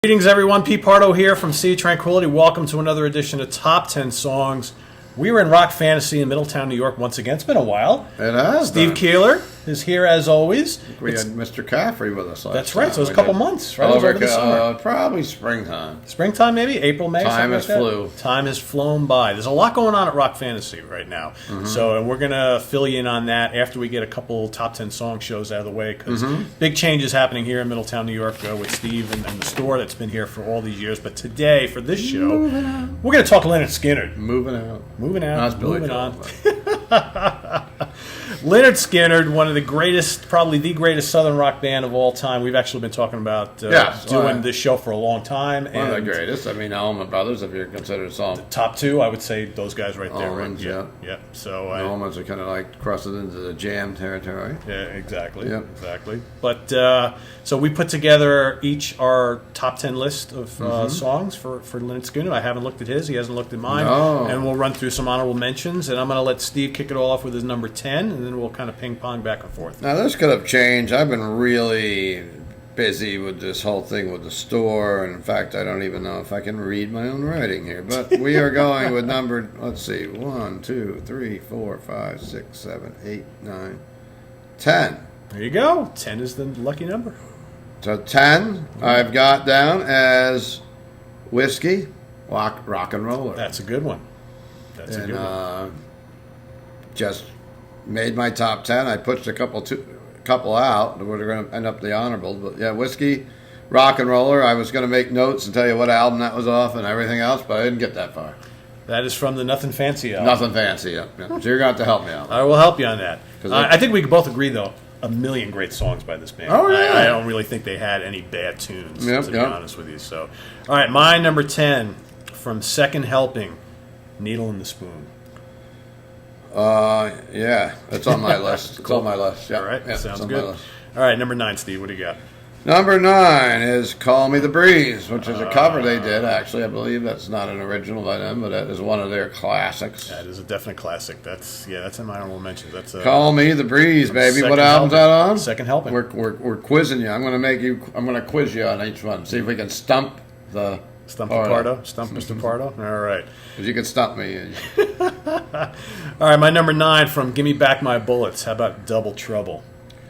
Greetings, everyone. Pete Pardo here from Sea Tranquility. Welcome to another edition of Top 10 Songs. We were in Rock Fantasy in Middletown, New York once again. It's been a while. It has. Steve Keller is here as always. We had Mr. Caffrey with us last That's right. time. So it was a couple months, right? Over the summer. Probably springtime. Springtime, maybe? April, May? Time has flew. Time has flown by. There's a lot going on at Rock Fantasy right now. Mm-hmm. So we're going to fill you in on that after we get a couple Top 10 Song shows out of the way, because big changes happening here in Middletown, New York with Steve and the store that's been here for all these years. But today, for this show, we're going to talk Lynyrd Skynyrd. Moving out. That's Billy on. Lynyrd Skynyrd, one of the greatest, probably the greatest Southern rock band of all time. We've actually been talking about doing this show for a long time. One of the greatest. I mean, Allman Brothers, if you're considered a song. Top two, I would say those guys right there. Allmans, right? Yeah. So Allmans are kind of like crossing into the jam territory. Yeah, exactly. Yep. Exactly. But so we put together each our top 10 list of songs for Lynyrd Skynyrd. I haven't looked at his. He hasn't looked at mine. No. And we'll run through some honorable mentions. And I'm going to let Steve kick it all off with his number 10, and then we'll kind of ping pong back and forth. Now, this could have changed. I've been really busy with this whole thing with the store. And in fact, I don't even know if I can read my own writing here. But we are going with number, let's see, 1, 2, 3, 4, 5, 6, 7, 8, 9, 10. There you go. 10 is the lucky number. So 10, I've got down as Whiskey, Rock and Roller. That's a good one. That's a good one. Just made my top 10. I pushed a couple out. We're going to end up the honorable. But yeah, Whiskey, Rock and Roller. I was going to make notes and tell you what album that was off and everything else, but I didn't get that far. That is from the Nothing Fancy album. Nothing Fancy, yeah. So you're going to have to help me out. I will help you on that. I think we can both agree, though, a million great songs by this band. Oh, yeah. I don't really think they had any bad tunes, to be honest with you. So, all right, my number 10 from Second Helping, Needle in the Spoon. Yeah, it's on my list. It's on my list. Yeah. All right, yeah, sounds good. All right, number 9, Steve, what do you got? Number 9 is Call Me the Breeze, which is a cover they did, actually. I believe that's not an original by them, but that is one of their classics. That is a definite classic. That's in my honorable mentions. That's Call Me the Breeze, baby. What album's that on? Second Helping. We're quizzing you. I'm going to quiz you on each one. See if we can stump the Pardo. Stump Mr. Pardo. All right. Because you can stump me. All right, my number 9 from Gimme Back My Bullets. How about Double Trouble?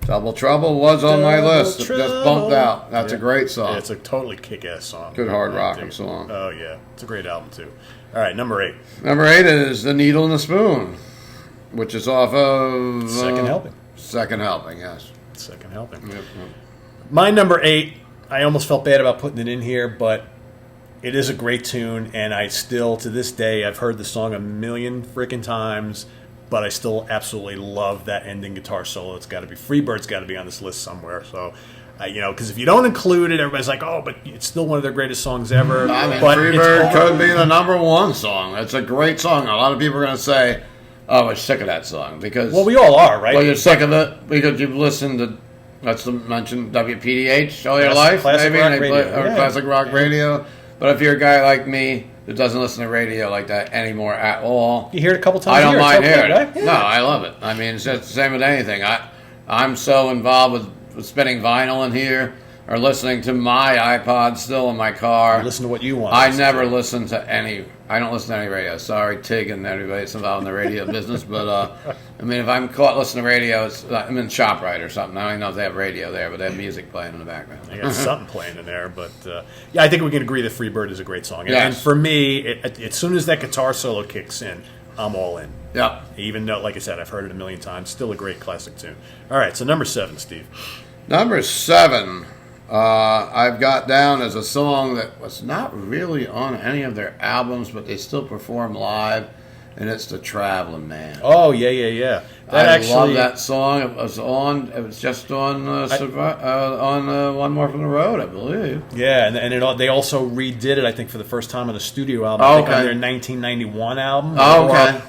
Double Trouble was on my list. It just bumped out. That's a great song. Yeah, it's a totally kick-ass song. Good hard rocking song. Oh, yeah. It's a great album, too. All right, number 8. Number 8 is The Needle in the Spoon, which is off of... Second Helping. Second Helping, yes. Second Helping. Yep. My number 8, I almost felt bad about putting it in here, but it is a great tune, and I still, to this day, I've heard the song a million freaking times, but I still absolutely love that ending guitar solo. It's got to be Freebird's got to be on this list somewhere. So, because if you don't include it, everybody's like, "Oh, but it's still one of their greatest songs ever." I mean, but Freebird could be the number 1 song. It's a great song. A lot of people are going to say, "Oh, we're sick of that song," because we all are, right? Well, you're sick of it because you've listened to, let's mention WPDH all your life, classic maybe, rock radio. or classic rock radio. But if you're a guy like me who doesn't listen to radio like that anymore at all, you hear it a couple times. I don't mind hearing it. Right? Yeah. No, I love it. I mean, it's just the same with anything. I'm so involved with spinning vinyl in here or listening to my iPod still in my car. Listen to what you want. I never listen to any. I don't listen to any radio. Sorry, Tig and everybody that's involved in the radio business, but I mean, if I'm caught listening to radio, I'm in ShopRite or something. I don't even know if they have radio there, but they have music playing in the background. They got something playing in there, but I think we can agree that Freebird is a great song. Yes. And for me, as soon as that guitar solo kicks in, I'm all in. Yeah. Even though, like I said, I've heard it a million times, still a great classic tune. All right, so number 7, Steve. Number 7. I've got down as a song that was not really on any of their albums, but they still perform live, and it's The Traveling Man. Oh, yeah. I love that song. It was just on One More from the Road, I believe. Yeah, and they also redid it, I think, for the first time on a studio album. I think on their 1991 album.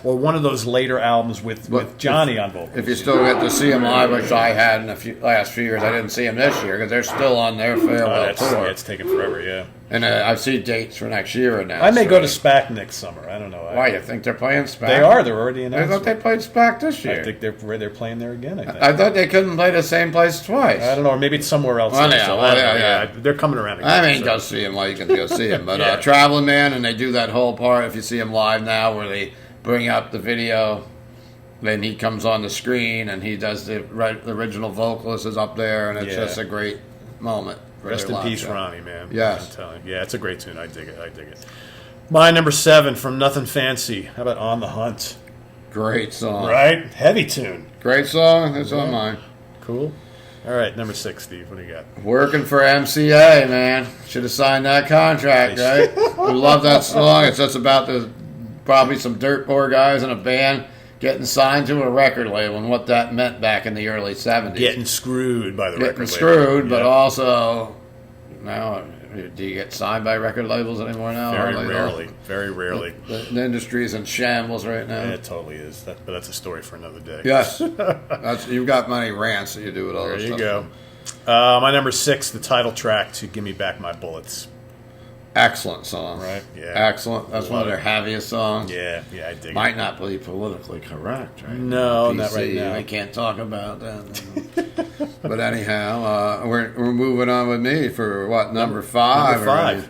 Or one of those later albums with Johnny on vocals. If you still get to see them live, which I had in the last few years, I didn't see them this year because they're still on their farewell tour. Yeah, it's taken forever, yeah. And I see dates for next year now. I may go to SPAC next summer. I don't know. Why, you think they're playing SPAC? They are. They're already announced. I thought they played SPAC this year. think they're playing there again. I think. I thought they couldn't play the same place twice. I don't know, or maybe it's somewhere else. Well, So I don't know. yeah. They're coming around again. I mean, go see him while you can go see him. But Yeah. Traveling Man, and they do that whole part, if you see him live now, where they bring up the video, then he comes on the screen, and he does the original vocalist is up there, and it's Yeah. just a great moment. For Rest their in live peace, show. Ronnie, man. Yes. I'm telling you. Yeah, it's a great tune. I dig it. My number 7 from Nothing Fancy. How about On the Hunt? Great song. Right? Heavy tune. Great song. That's on mine. Cool. All right, number 6, Steve. What do you got? Working for MCA, man. Should have signed that contract, right? We love that song. It's just about probably some dirt poor guys in a band getting signed to a record label and what that meant back in the early 70s. Getting screwed by the record label. Getting screwed, but Yeah. also, now, do you get signed by record labels anymore now? Very Or rarely. Very rarely. The industry is in shambles right now. Yeah, it totally is. But that's a story for another day. Yes. You've got many rants that you do with all There this you stuff. go. My number 6, the title track to Give Me Back My Bullets. Excellent song. Right, yeah. Excellent. That's one of Love their it. heaviest songs. Yeah, I dig Might it. not be politically correct, right? No, PC, not right now. I can't talk about that. But anyhow, we're moving on with me for what, number 5? Number 5. already?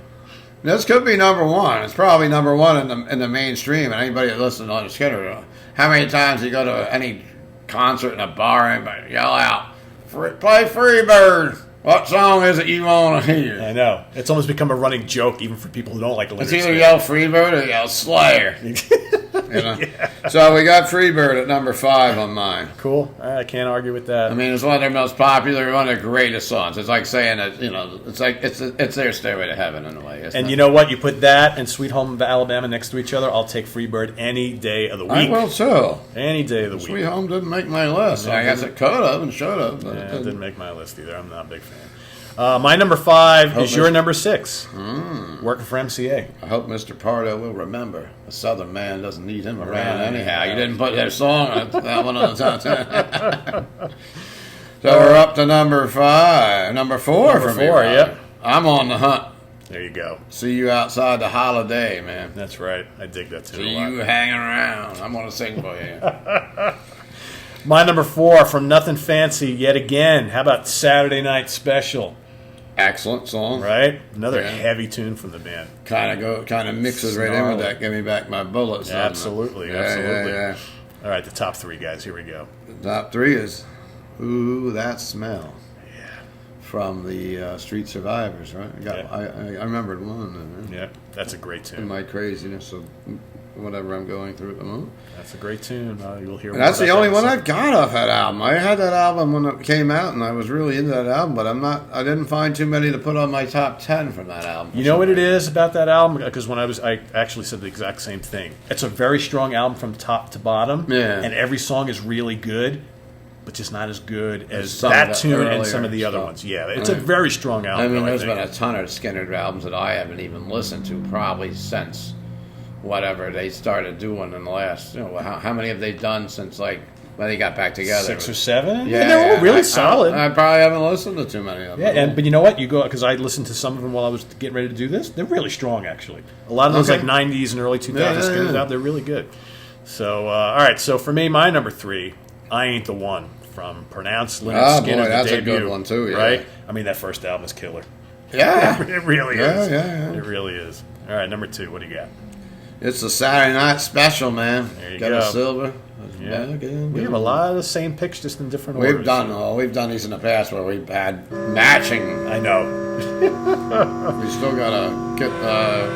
This could be number 1. It's probably number 1 in the mainstream. And anybody that listens to Lynyrd Skynyrd, how many times you go to any concert in a bar and yell out, "Play Freebird"? What song is it you want to hear? I know. It's almost become a running joke even for people who don't like Lynyrd It's either Skynyrd. yell Freebird or yell Slayer. You know? So we got Freebird at number 5 on mine. Cool. I can't argue with that. I mean, it's one of their most popular, one of their greatest songs. It's like saying that, it's like it's their Stairway to Heaven in a way. And you know what? You put that and Sweet Home Alabama next to each other, I'll take Freebird any day of the I week. will too. Any day of the week. Sweet Home didn't make my list. I guess it could have and should have. But Yeah, it it didn't. didn't make my list either. I'm not a big fan. My number 5 is your number 6. Working for MCA. I hope Mr. Pardo will remember. A Southern man doesn't need him around anyhow. You didn't put their song on that one on the top 10. So we're up to number 5. Number 4 Number for me. 4, Rob. yep. I'm on the hunt. There you go. See you outside the holiday, man. That's right. I dig that too. See a lot. you hanging around. I'm going to sing for you. My number 4 from Nothing Fancy yet again. How about Saturday Night Special? Excellent song. Right? Another Yeah. heavy tune from the band. Kind of mixes right in Snarly. with that "Give Me Back My Bullets." doesn't it? Absolutely, Yeah, absolutely. Yeah, All right, the top 3 guys. Here we go. The top 3 is "Ooh, That Smell" Yeah. from the Street Survivors. Right? I remembered one. Yeah, that's a great In tune. my craziness of whatever I'm going through at the moment. That's a great tune. You'll hear. And that's more the about only that one in a I've got off that album. I had that album when it came out, and I was really into that album. But I didn't find too many to put on my top 10 from that album. You know what it is about that album? Because I actually said the exact same thing. It's a very strong album from top to bottom. Yeah. And every song is really good, but just not as good as Some of that the tune and some earlier of the other stuff. ones. Yeah, it's a Right. very strong album. I mean, though, there's think. been a ton of Skynyrd albums that I haven't even listened to probably since whatever they started doing in the last. How many have they done since when they got back together? 6 or 7. Yeah, they're all really I- solid. I probably haven't listened to too many of them. Yeah, but you know what? You go because I listened to some of them while I was getting ready to do this. They're really strong, actually. A lot of those Okay. like '90s and early 2000s Yeah, yeah. out. They're really good. So, all right. So for me, my number 3, "I Ain't the One" from Pronounced Lynyrd Oh, Skynyrd. boy, the that's a debut, good one, too, yeah. Right? I mean, that first album is killer. Yeah. It really Yeah, is. yeah. It really is. All right, number 2. What do you got? It's the Saturday Night Special, man. There you Got go. a silver. Yeah. Back in. We have a lot of the same picks, just in different orders. We've done these in the past where we've had matching. I know. We still gotta get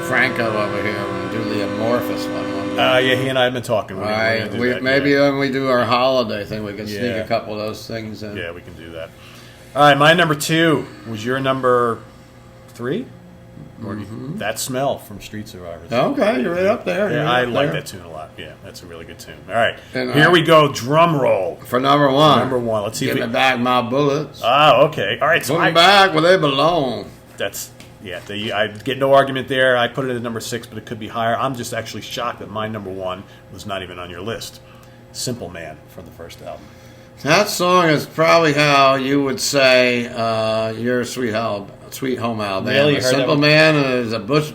Franco over here and do the amorphous one. Yeah, he and I have been talking. We're gonna Right. do that, Maybe yeah. when we do our holiday thing, we can sneak Yeah. a couple of those things in. Yeah, we can do that. All right, my number 2 was your number 3. Or That Smell from Street Survivors. Okay, you're right up there. You're Yeah, I right like there. that tune a lot. Yeah, that's a really good tune. All right, And, here we go. Drum roll. For number 1. Number 1. Let's see Give if me we. back my bullets. Okay. All right. So Put them back where they belong. that's I get no argument there. I put it at number 6, but it could be higher. I'm just actually shocked that my number 1 was not even on your list. Simple Man from the first album. That song is probably how you would say your Sweet Home Alabama. Really? You heard Simple that Man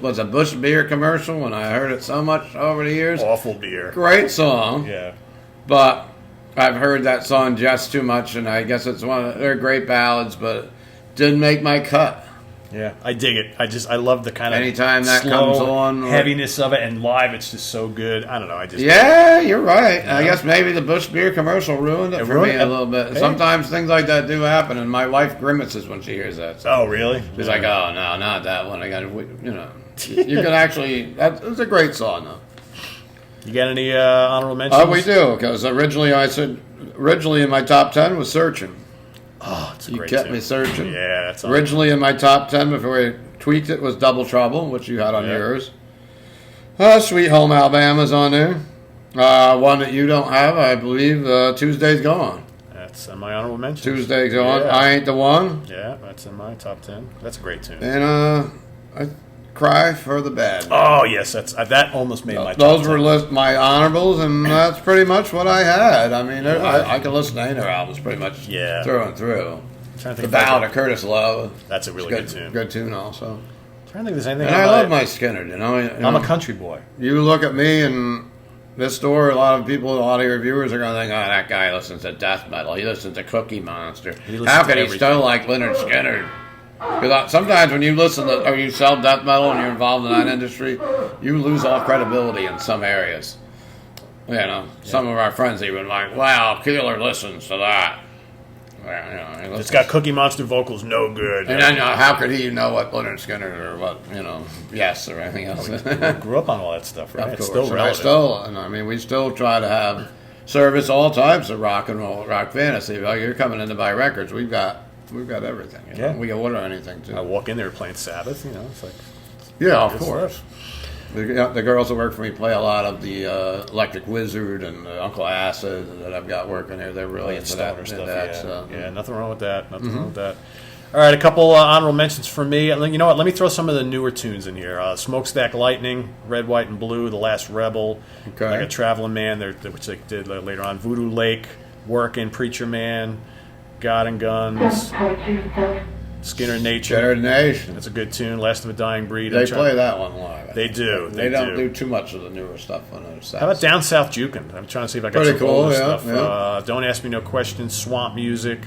was a Bush beer commercial, and I heard it so much over the years. Awful beer. Great song, Yeah. but I've heard that song just too much, and I guess they're great ballads, but didn't make my cut. Yeah, I dig it. I love the kind of anytime that slow comes on, heaviness of it, and live it's just so good. I don't know. Yeah, you're right. I guess maybe the Busch Beer commercial ruined it for me a little bit. Hey. Sometimes things like that do happen, and my wife grimaces when she hears that. So oh, really? she's like, "Oh no, not that one." I got to, you can actually. It's a great song, though. You got any honorable mentions? Oh, we do, because originally in my top 10 was Searching. Oh, it's a You great Kept tune. Me Searching. Yeah, that's Originally in my top 10 before we tweaked it was Double Trouble, which you had on yours. Sweet Home Alabama's on there. One that you don't have, I believe, Tuesday's Gone. That's in my honorable mentions. Tuesday's Gone. Yeah. I Ain't the One. Yeah, that's in my top 10. That's a great tune. And I Cry for the Bad Man. Oh, yes, that almost made my top Those 10. were my honorables, and that's pretty much what I had. I mean, I can listen to any of their albums pretty much through and through. The Ballad of Curtis Love. That's a really good tune. Good tune also. I'm trying to think if there's anything. And I love my Skynyrd, I'm a country boy. You look at me and this store, a lot of your reviewers are going to think, oh, that guy listens to death metal. He listens to Cookie Monster. How could he still like Lynyrd Skynyrd? Because sometimes when you listen to, or you sell death metal and you're involved in that industry, you lose all credibility in some areas. Some of our friends even like, wow, Keeler listens to that. It's got Cookie Monster vocals, no good. And then how could he know what Lynyrd Skynyrd or what, Yes or anything else? We grew up on all that stuff, right? Of It's course. still relevant. We still try to have service all types of rock and roll, rock fantasy. Like you're coming in to buy records, we've got everything. Yeah. We can order anything too. I walk in there playing Sabbath, it's like... Yeah, of course. The girls that work for me play a lot of the Electric Wizard and Uncle Acid that I've got working there. They're really into that stuff. Yeah, nothing wrong with that. Nothing wrong with that. All right, a couple honorable mentions for me. You know what? Let me throw some of the newer tunes in here. Smokestack Lightning, Red, White, and Blue, The Last Rebel, like a Traveling Man, which they did later on. Voodoo Lake, Workin', Preacher Man, God and Guns, Skinner Nature. Skinner Nation. That's a good tune. Last of a Dying Breed. They play that one live. They do. They don't do too much of the newer stuff on their sets. How about Down South Jukin'? I'm trying to see if I got some older stuff. Don't Ask Me No Questions, Swamp Music.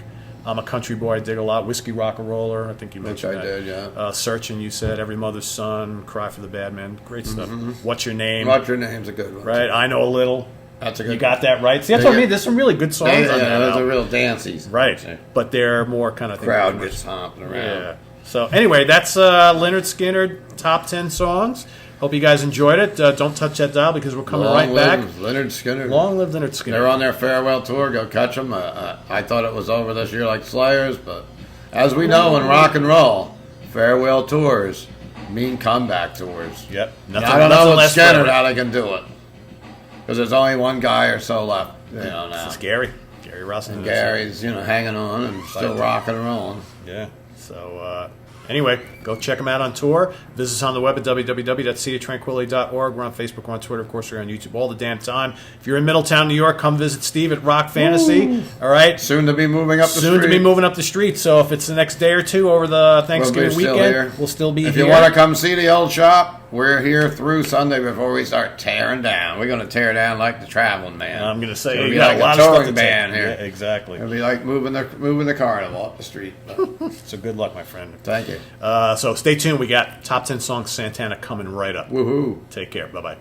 I'm a Country Boy. I dig a lot. Whiskey Rock-a-Roller. I think you mentioned that. Which I did, yeah. Searching, you said. Every Mother's Son. Cry for the Bad Man. Great stuff. What's Your Name? What's Your Name's a good one. Right. I Know a Little. That's a good You got that right. See, that's what I mean. There's some really good songs on there. Those are real dances. Right. But they're more kind of... Crowd gets hopping around. Yeah. So anyway, that's Lynyrd Skynyrd top 10 songs. Hope you guys enjoyed it. Don't touch that dial because we're coming right back. Lynyrd Skynyrd. Long live Lynyrd Skynyrd. They're on their farewell tour. Go catch them. I thought it was over this year like Slayers, but as we know in rock and roll, farewell tours mean comeback tours. Yep. I don't know with Skynyrd how they can do it because there's only one guy or so left. Now. It's Gary Russell. And Gary's hanging on and still rocking and rolling. Yeah. So anyway, go check them out on tour. Visit us on the web at www.seattranquility.org. We're on Facebook, we're on Twitter, of course, we're on YouTube all the damn time. If you're in Middletown, New York, come visit Steve at Rock Fantasy. All right. Soon to be moving up the street. Soon to be moving up the street. So if it's the next day or two over the Thanksgiving weekend, we'll still be here. If you want to come see the old shop, we're here through Sunday before we start tearing down. We're going to tear down like the Traveling Man. I'm going to say it'll you be got like a lot a of stuff touring to band here. Yeah, exactly. It'll be like moving the carnival up the street. So good luck, my friend. Thank you. So stay tuned. We got top 10 songs Santana coming right up. Woohoo! Take care. Bye bye.